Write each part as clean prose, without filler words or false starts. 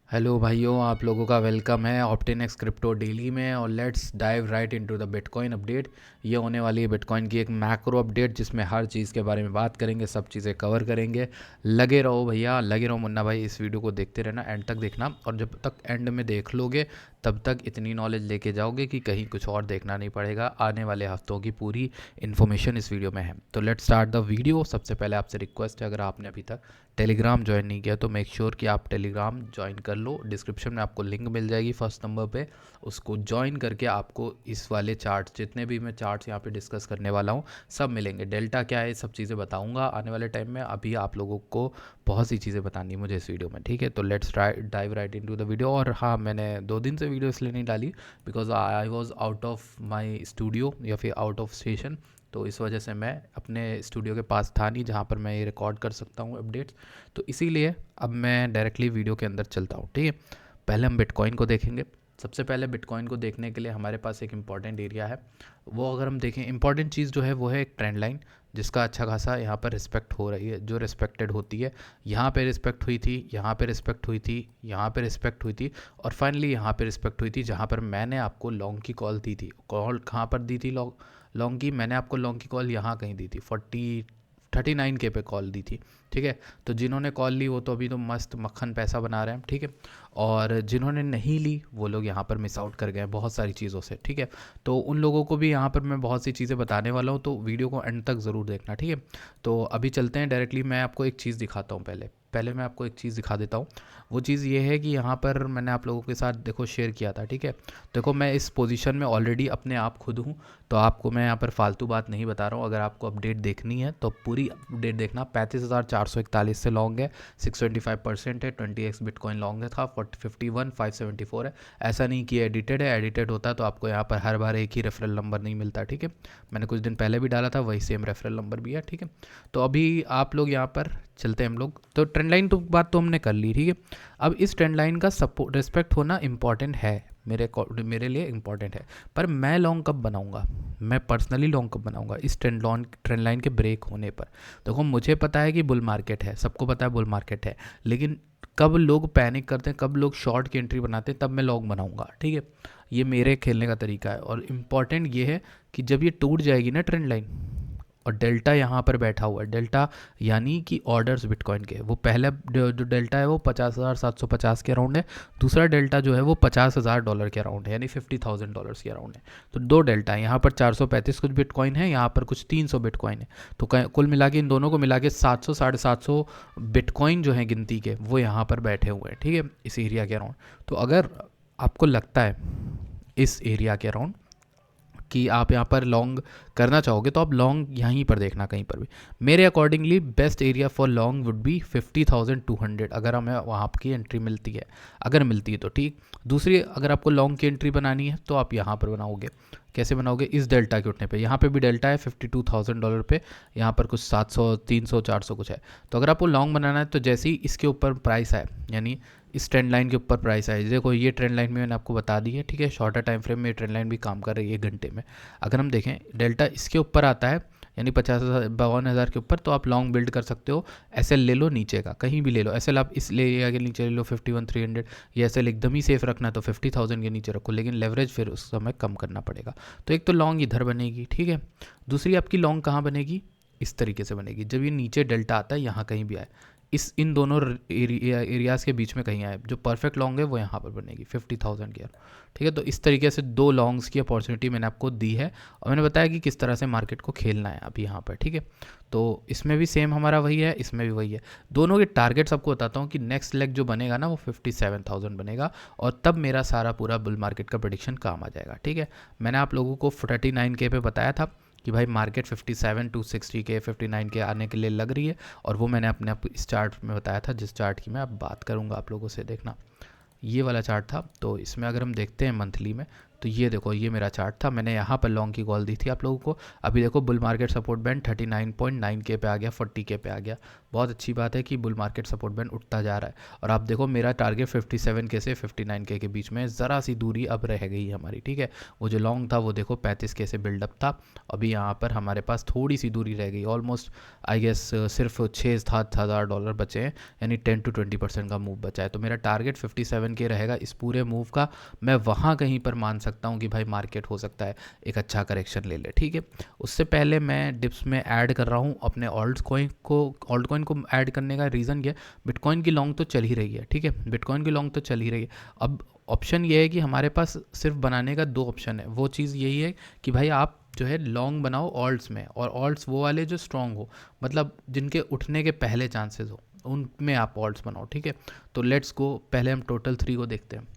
Hello भाइयों, आप लोगों का वेलकम है ऑप्टिनेक्स क्रिप्टो डेली में। और let's dive right into the bitcoin update. ये होने वाली है बिटकॉइन की एक मैक्रो अपडेट जिसमें हर चीज़ के बारे में बात करेंगे, सब चीज़ें कवर करेंगे। लगे रहो भैया, लगे रहो मुन्ना भाई, इस वीडियो को देखते रहना, एंड तक देखना। और जब तक एंड में देख लोगे तब तक इतनी नॉलेज लेके जाओगे कि कहीं कुछ और देखना नहीं पड़ेगा। आने वाले हफ्तों की पूरी इन्फॉर्मेशन इस वीडियो में है। तो लेट्स स्टार्ट द वीडियो। सबसे पहले आपसे रिक्वेस्ट है, अगर आपने अभी तक टेलीग्राम ज्वाइन नहीं किया तो मेक श्योर कि आप टेलीग्राम ज्वाइन कर लो। डिस्क्रिप्शन में आपको लिंक मिल जाएगी फर्स्ट नंबर पे, उसको ज्वाइन करके आपको इस वाले चार्ट, जितने भी मैं चार्ट्स यहाँ पे डिस्कस करने वाला हूँ, सब मिलेंगे। डेल्टा क्या है, सब चीज़ें बताऊँगा आने वाले टाइम में। अभी आप लोगों को बहुत सी चीज़ें बतानी है मुझे इस वीडियो में, ठीक है। तो let's try dive right into the video. और हाँ, मैंने 2 दिन से वीडियो इसलिए नहीं डाली because I was out of my studio या फिर आउट ऑफ स्टेशन। तो इस वजह से मैं अपने स्टूडियो के पास था नहीं जहाँ पर मैं ये रिकॉर्ड कर सकता हूँ अपडेट्स। तो इसीलिए अब मैं डायरेक्टली वीडियो के अंदर चलता हूँ, ठीक है। पहले हम बिटकॉइन को देखेंगे। सबसे पहले बिटकॉइन को देखने के लिए हमारे पास एक इंपॉर्टेंट एरिया है। वो अगर हम देखें, इंपॉर्टेंट चीज़ जो है वो है एक ट्रेंड लाइन, जिसका अच्छा खासा यहाँ पर रिस्पेक्ट हो रही है, जो रिस्पेक्टेड होती है। यहाँ पे रिस्पेक्ट हुई थी, यहाँ पे रिस्पेक्ट हुई थी, यहाँ पे रिस्पेक्ट हुई थी, और फाइनली यहाँ पे रिस्पेक्ट हुई थी, जहाँ पर मैंने आपको लॉन्ग की कॉल दी थी। कॉल कहाँ पर दी थी लॉन्ग की? मैंने आपको लॉन्ग की कॉल यहाँ कहीं दी थी, 39K पे कॉल दी थी, ठीक है। तो जिन्होंने कॉल ली वो तो अभी तो मस्त मक्खन पैसा बना रहे हैं, ठीक है। और जिन्होंने नहीं ली वो लोग यहाँ पर मिस आउट कर गए हैं बहुत सारी चीज़ों से, ठीक है। तो उन लोगों को भी यहाँ पर मैं बहुत सी चीज़ें बताने वाला हूँ, तो वीडियो को एंड तक ज़रूर देखना, ठीक है। तो अभी चलते हैं डायरेक्टली। मैं आपको एक चीज़ दिखाता हूँ, पहले पहले मैं आपको एक चीज़ दिखा देता हूँ। वो चीज़ ये है कि यहाँ पर मैंने आप लोगों के साथ देखो शेयर किया था, ठीक है। देखो मैं इस पोजीशन में ऑलरेडी अपने आप खुद हूँ, तो आपको मैं यहाँ पर फालतू बात नहीं बता रहा हूँ। अगर आपको अपडेट देखनी है तो पूरी अपडेट देखना। 35,441 से लॉन्ग है, 625% है, 20x बिटकॉइन लॉन्ग है था, 51,574 है। ऐसा नहीं कि एडिटेड है, एडिटेड होता तो आपको यहाँ पर हर बार एक ही रेफरल नंबर नहीं मिलता, ठीक है। मैंने कुछ दिन पहले भी डाला था, वही सेम रेफरल नंबर भी है, ठीक है। तो अभी आप लोग यहाँ पर चलते हैं हम लोग। तो ट्रेंड लाइन तो बात तो हमने कर ली, ठीक है। अब इस ट्रेंड लाइन का सपोर्ट रिस्पेक्ट होना इंपॉर्टेंट है, मेरे लिए इंपॉर्टेंट है। पर मैं लॉन्ग कब बनाऊंगा, मैं पर्सनली लॉन्ग कब बनाऊंगा? इस ट्रेंड लाइन के ब्रेक होने पर। देखो मुझे पता है कि बुल मार्केट है, सबको पता है बुल मार्केट है, लेकिन कब लोग पैनिक करते हैं, कब लोग शॉर्ट की एंट्री बनाते हैं, तब मैं लॉन्ग बनाऊंगा, ठीक है। ये मेरे खेलने का तरीका है। और इम्पॉर्टेंट ये है कि जब ये टूट जाएगी ना ट्रेंड लाइन, और डेल्टा यहाँ पर बैठा हुआ है, डेल्टा यानी कि ऑर्डर्स बिटकॉइन के, वो पहला जो डेल्टा है वो 50,750 के अराउंड है। दूसरा डेल्टा जो है वो $50,000 के अराउंड है, यानी $50,000 के अराउंड है। तो दो डेल्टा है, यहाँ पर 435 कुछ बिटकॉइन है, यहाँ पर कुछ 300 बिटकॉइन है। तो कुल मिला के इन दोनों को मिला के 700 750 बिटकॉइन जो है गिनती के, वो यहाँ पर बैठे हुए हैं, ठीक है, इस एरिया के अराउंड। तो अगर आपको लगता है इस एरिया के अराउंड कि आप यहाँ पर लॉन्ग करना चाहोगे तो आप लॉन्ग यहीं पर देखना कहीं पर भी। मेरे accordingly best area for long would be 50,200, अगर हमें वहाँ की एंट्री मिलती है, अगर मिलती है तो ठीक। दूसरी, अगर आपको लॉन्ग की एंट्री बनानी है तो आप यहाँ पर बनाओगे। कैसे बनाओगे? इस डेल्टा के उठने पे, यहाँ पे भी डेल्टा है $52,000 पे, यहाँ पर कुछ 700 300 400 कुछ है। तो अगर आपको लॉन्ग बनाना है तो जैसे ही इसके ऊपर प्राइस आए, यानी इस ट्रेंड लाइन के ऊपर प्राइस आए, देखो ये ट्रेंड लाइन में मैंने आपको बता दी है, ठीक है। शॉर्टर टाइम फ्रेम में ट्रेंड लाइन भी काम कर रही है 1 घंटे में। अगर हम देखें डेल्टा इसके ऊपर आता है, यानी 52,000 के ऊपर, तो आप लॉन्ग बिल्ड कर सकते हो। एसएल ले लो नीचे का, कहीं भी ले लो एसएल, आप इस एरिया के नीचे ले लो 51,300। ये एसएल एकदम ही सेफ रखना तो 50,000 के नीचे रखो, लेकिन लेवरेज फिर उस समय कम करना पड़ेगा। तो एक तो लॉन्ग इधर बनेगी, ठीक है। दूसरी आपकी लॉन्ग कहाँ बनेगी? इस तरीके से बनेगी, जब ये नीचे डेल्टा आता है, यहाँ कहीं भी आए, इन दोनों एरियाज़ के बीच में कहीं आए, जो परफेक्ट लॉन्ग है वो यहाँ पर बनेगी 50,000 की, ठीक है। तो इस तरीके से दो लॉन्ग्स की अपॉर्चुनिटी मैंने आपको दी है, और मैंने बताया कि किस तरह से मार्केट को खेलना है अभी यहाँ पर, ठीक है। तो इसमें भी सेम हमारा वही है, इसमें भी वही है। दोनों के टारगेट्स आपको बताता हूँ कि नेक्स्ट लेग जो बनेगा ना वो 57,000 बनेगा, और तब मेरा सारा पूरा बुल मार्केट का प्रेडिक्शन काम आ जाएगा, ठीक है। मैंने आप लोगों को 39K पे बताया था कि भाई मार्केट 57 to 60K 59K आने के लिए लग रही है, और वो मैंने अपने आप इस चार्ट में बताया था, जिस चार्ट की मैं अब बात करूँगा आप लोगों से। देखना ये वाला चार्ट था। तो इसमें अगर हम देखते हैं मंथली में, तो ये देखो, ये मेरा चार्ट था, मैंने यहाँ पर लॉन्ग की कॉल दी थी आप लोगों को। अभी देखो bull market support band 39.9K पे आ गया, 40K पे आ गया। बहुत अच्छी बात है कि बुल मार्केट सपोर्ट बैंड उठता जा रहा है। और आप देखो मेरा टारगेट 57K से 59K के बीच में, ज़रा सी दूरी अब रह गई है हमारी, ठीक है। वो जो लॉन्ग था वो देखो 35K से बिल्डअप था, अभी यहाँ पर हमारे पास थोड़ी सी दूरी रह गई, ऑलमोस्ट आई गेस सिर्फ $6,000 बचे हैं, यानी 10 to 20% का मूव बचा है। तो मेरा टारगेट 57K रहेगा इस पूरे मूव का। मैं वहाँ कहीं पर मान सकता हूँ कि भाई मार्केट हो सकता है एक अच्छा करेक्शन ले ले, ठीक है। उससे पहले मैं डिप्स में ऐड कर रहा हूँ अपने ऑल्ट कॉइन को ऐड करने का रीज़न ये, बिटकॉइन की लॉन्ग तो चल ही रही है, ठीक है, बिटकॉइन की लॉन्ग तो चल ही रही है। अब ऑप्शन ये है कि हमारे पास सिर्फ बनाने का 2 ऑप्शन है। वो चीज़ यही है कि भाई आप जो है लॉन्ग बनाओ ऑल्ट्स में, और ऑल्ट्स वो वाले जो स्ट्रॉन्ग हो, मतलब जिनके उठने के पहले चांसेस हो, उनमें आप ऑल्ट्स बनाओ, ठीक है। तो लेट्स गो, पहले हम टोटल 3 को देखते हैं।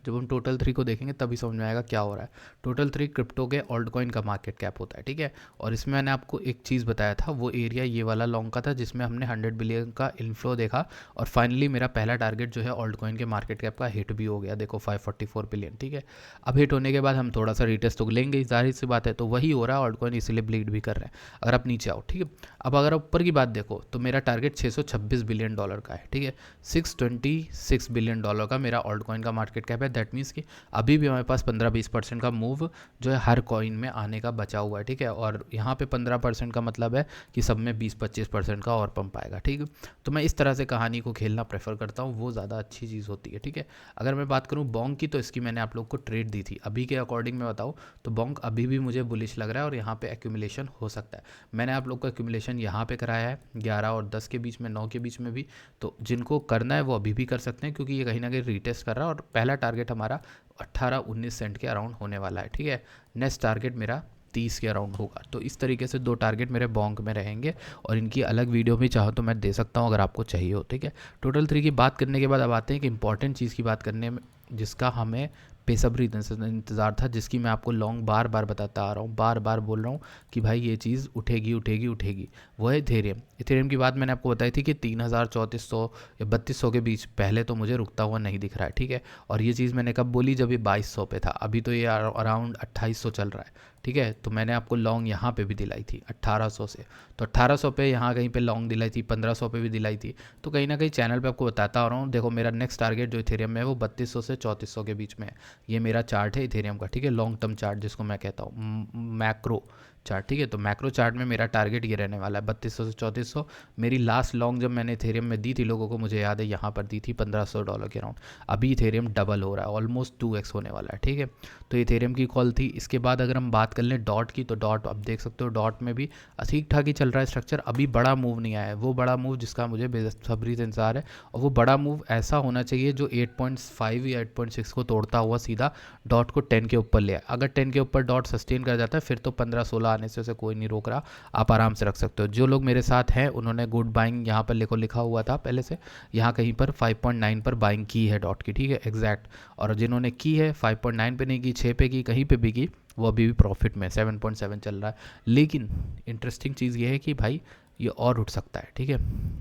जब हम टोटल 3 को देखेंगे तभी समझ में आएगा क्या हो रहा है। टोटल 3 क्रिप्टो के ऑल्ट कॉइन का मार्केट कैप होता है, ठीक है। और इसमें मैंने आपको एक चीज़ बताया था, वो एरिया ये वाला लॉन्ग का था जिसमें हमने 100 बिलियन का इनफ्लो देखा, और फाइनली मेरा पहला टारगेट जो है ऑल्ट कॉइन के मार्केट कैप का हिट भी हो गया, देखो 544 बिलियन, ठीक है। अब हिट होने के बाद हम थोड़ा सा रिटेस्ट तो लेंगे, जाहिर सी बात है, तो वही हो रहा है, ऑल्ट कॉइन इसीलिए ब्लीड भी कर रहे हैं। अगर आप नीचे आओ, ठीक है, अब अगर आप ऊपर की बात देखो तो मेरा टारगेट $626 बिलियन का है, ठीक है। $626 बिलियन का मेरा ऑल्ट कॉइन का मार्केट कैप है। दैट मीन्स कि अभी भी हमारे पास 15-20% का मूव जो है हर कॉइन में आने का बचा हुआ है, ठीक है। और यहाँ पे 15% का मतलब है कि सब में 20-25% का और पंप आएगा, ठीक है। तो मैं इस तरह से कहानी को खेलना प्रेफर करता हूँ, वो ज़्यादा अच्छी चीज़ होती है, ठीक है। अगर मैं बात करूँ बॉन्ग की, तो इसकी मैंने आप लोग को ट्रेड दी थी। अभी के अकॉर्डिंग मैं बताऊँ तो बॉन्ग अभी भी मुझे बुलिश लग रहा है, और यहाँ पे एक्यूमुलेशन हो सकता है। मैंने आप लोग का एक्यूमुलेशन यहाँ पे कराया है 11 और 10 के बीच में, 9 के बीच में भी। तो जिनको करना है वो अभी भी कर सकते हैं, क्योंकि ये कहीं ना कहीं रीटेस्ट कर रहा है, और पहला टारगेट हमारा 18-19 सेंट के अराउंड होने वाला है, ठीक है। नेक्स्ट टारगेट मेरा 30 के अराउंड होगा। तो इस तरीके से 2 टारगेट मेरे बॉन्क में रहेंगे, और इनकी अलग वीडियो भी चाहो तो मैं दे सकता हूँ अगर आपको चाहिए हो, ठीक है। टोटल 3 की बात करने के बाद अब आते हैं कि इंपॉर्टेंट चीज़ की बात करने में, जिसका हमें बेसब्री इंतज़ार था, जिसकी मैं आपको लॉन्ग बार बार बताता आ रहा हूँ, बार बार बोल रहा हूँ कि भाई ये चीज़ उठेगी उठेगी उठेगी। वो है इथेरियम। इथेरियम की बात मैंने आपको बताई थी कि 3000-3400 या 3200 के बीच पहले तो मुझे रुकता हुआ नहीं दिख रहा है, ठीक है। और ये चीज़ मैंने कब बोली, जब ये 2200 पे था। अभी तो ये अराउंड 2800 चल रहा है, ठीक है। तो मैंने आपको लॉन्ग यहाँ पे भी दिलाई थी 1800 से, तो 1800 पे यहाँ कहीं पे लॉन्ग दिलाई थी, 1500 पे भी दिलाई थी। तो कहीं ना कहीं चैनल पे आपको बताता आ रहा हूँ। देखो मेरा नेक्स्ट टारगेट जो इथेरियम में है वो 3200 से 3400 के बीच में है। ये मेरा चार्ट है इथेरियम का, ठीक है, लॉन्ग टर्म चार्ट जिसको मैं कहता हूँ, मैक्रो चार्ट, ठीक है। तो मैक्रो चार्ट में मेरा टारगेट ये रहने वाला है 3200 से 3400। मेरी लास्ट लॉन्ग जब मैंने इथेरियम में दी थी लोगों को, मुझे याद है यहाँ पर दी थी $1500 के अराउंड। अभी इथेरियम डबल हो रहा है, ऑलमोस्ट 2x होने वाला है, ठीक है। तो इथेरियम की कॉल थी। इसके बाद अगर हम बात कर लें डॉट की, तो डॉट अब देख सकते हो, डॉट में भी ठीक ठाक ही चल रहा है स्ट्रक्चर, अभी बड़ा मूव नहीं आया है। वो बड़ा मूव जिसका मुझे बेसब्री से इंतजार है, और वो बड़ा मूव ऐसा होना चाहिए जो 8.5 या 8.6 को तोड़ता हुआ सीधा डॉट को 10 के ऊपर ले आए। अगर 10 के ऊपर डॉट सस्टेन कर जाता है फिर तो 15-16 आने से उसे कोई नहीं रोक रहा, आप आराम से रख सकते हो। जो लोग मेरे साथ हैं उन्होंने गुड बाइंग यहाँ पर लिखा हुआ था पहले से, यहाँ कहीं पर 5.9 पर बाइंग की है डॉट की, ठीक है, एग्जैक्ट। और जिन्होंने की है 5.9 पे नहीं की, 6 पे की, कहीं पे भी की, वो अभी भी प्रॉफिट में 7.7 चल रहा है। लेकिन इंटरेस्टिंग चीज़ ये है कि भाई ये और उठ सकता है, ठीक है,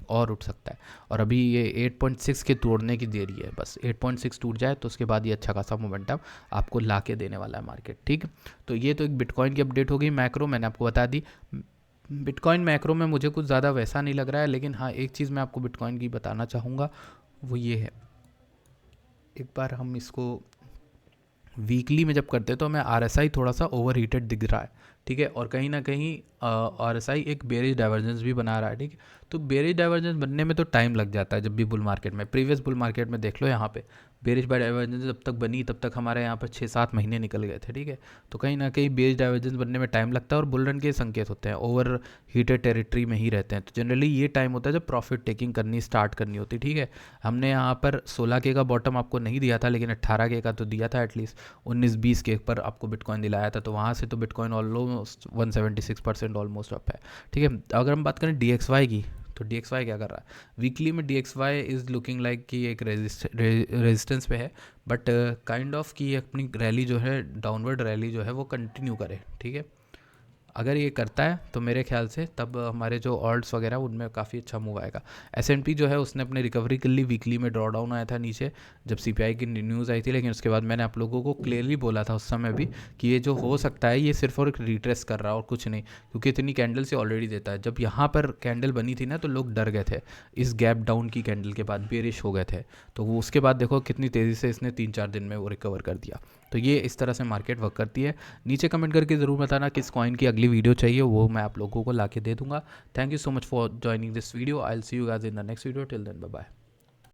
और उठ सकता है। और अभी ये 8.6 के तोड़ने की देरी है, बस 8.6 टूट जाए तो उसके बाद ये अच्छा खासा मोमेंटम आपको ला के देने वाला है मार्केट, ठीक है। तो ये तो एक बिटकॉइन की अपडेट हो गई। मैक्रो मैंने आपको बता दी। बिटकॉइन मैक्रो में मुझे कुछ ज़्यादा वैसा नहीं लग रहा है, लेकिन हाँ एक चीज़ मैं आपको बिटकॉइन की बताना चाहूँगा, वो ये है, एक बार हम इसको वीकली में जब करते हैं तो हमें RSI थोड़ा सा ओवर हीटेड दिख रहा है, ठीक है। और कहीं ना कहीं RSI एक बेरिश डाइवर्जेंस भी बना रहा है, ठीक है। तो बेरिश डाइवर्जेंस बनने में तो टाइम लग जाता है जब भी बुल मार्केट में, प्रीवियस बुल मार्केट में देख लो, यहाँ पे बेरिश डाइवर्जेंस जब तक बनी तब तक हमारे यहाँ पर 6-7 महीने निकल गए थे, ठीक है। तो कहीं ना कहीं बेरिश डाइवर्जेंस बनने में टाइम लगता है, और बुल रन के संकेत होते हैं, ओवर हीटेड टेरिटरी में ही रहते हैं। तो जनरली ये टाइम होता है जब प्रॉफिट टेकिंग करनी स्टार्ट करनी होती, ठीक है। हमने यहाँ पर 16K का बॉटम आपको नहीं दिया था, लेकिन 18K का तो दिया था एटलीस्ट, 19-20K पर आपको बिटकॉइन दिलाया था। तो वहाँ से तो बिटकॉइन ऑलमोस्ट 176% ऑलमोस्ट अप है, ठीक है। अगर हम बात करें DXY की, तो DXY क्या कर रहा है वीकली में, DXY इज़ लुकिंग लाइक कि एक रेजिस्टेंस पे है, बट काइंड ऑफ कि अपनी रैली जो है, डाउनवर्ड रैली जो है वो कंटिन्यू करे, ठीक है। अगर ये करता है तो मेरे ख्याल से तब हमारे जो ऑल्ट्स वगैरह उनमें काफ़ी अच्छा मूव आएगा। S&P जो है उसने अपने रिकवरी कर ली, वीकली में ड्रॉ डाउन आया था नीचे जब CPI की न्यूज़ आई थी, लेकिन उसके बाद मैंने आप लोगों को क्लियरली बोला था उस समय भी कि ये जो हो सकता है ये सिर्फ और एक रिट्रेस कर रहा है और कुछ नहीं, क्योंकि इतनी कैंडल से ऑलरेडी देता है। जब यहाँ पर कैंडल बनी थी ना तो लोग डर गए थे इस गैप डाउन की कैंडल के बाद, बेरिश हो गए थे। तो वो उसके बाद देखो कितनी तेज़ी से इसने 3-4 दिन में वो रिकवर कर दिया। तो ये इस तरह से मार्केट वर्क करती है। नीचे कमेंट करके ज़रूर बताना किस कॉइन की अगली वीडियो चाहिए, वो मैं आप लोगों को ला के दे दूंगा। Thank you so much for joining this video. I will see you guys in the next video. Till then bye bye.